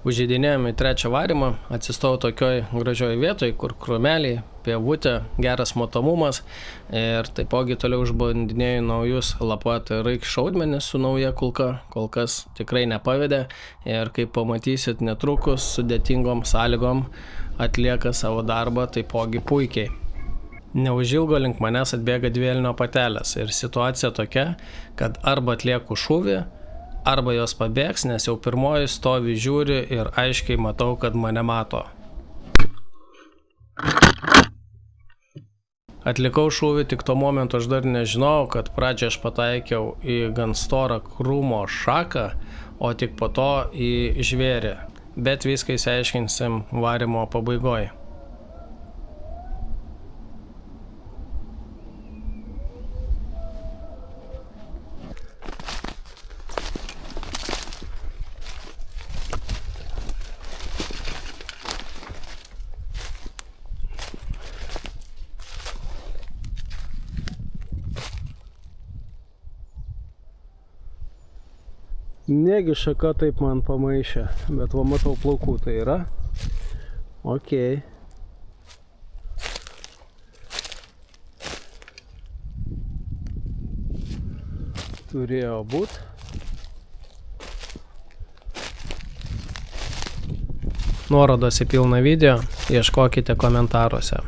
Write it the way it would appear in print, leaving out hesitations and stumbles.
Užeidinėjom į trečią varymą, atsistojau tokioj gražioj vietoj, kur krūmeliai, pievutė, geras matomumas ir taipogi toliau išbandinėjau naujus lapuotą raik šaudmenis su nauja kulka, kol kas tikrai nepavedė ir kaip pamatysit netrukus sudėtingom sąlygom atlieka savo darbą taipogi puikiai. Neužilgo link manęs atbėga dvi elnio patelės ir situacija tokia, kad arba atlieku šūvį, arba jos pabėgs, nes jau pirmoji stovi žiūri ir aiškiai matau, kad mane mato. Atlikau šūvį, tik tuo momentu aš dar nežinojau, kad pradžią aš pataikiau į gan storą krūmo šaką, o tik po to į žvėrį. Bet viską išsiaiškinsim varymo pabaigoje. Negi šaka taip man pamaišė, bet va matau plaukų, tai yra. Okei. Turėjo būt. Nuorodos į pilną video ieškokite komentaruose.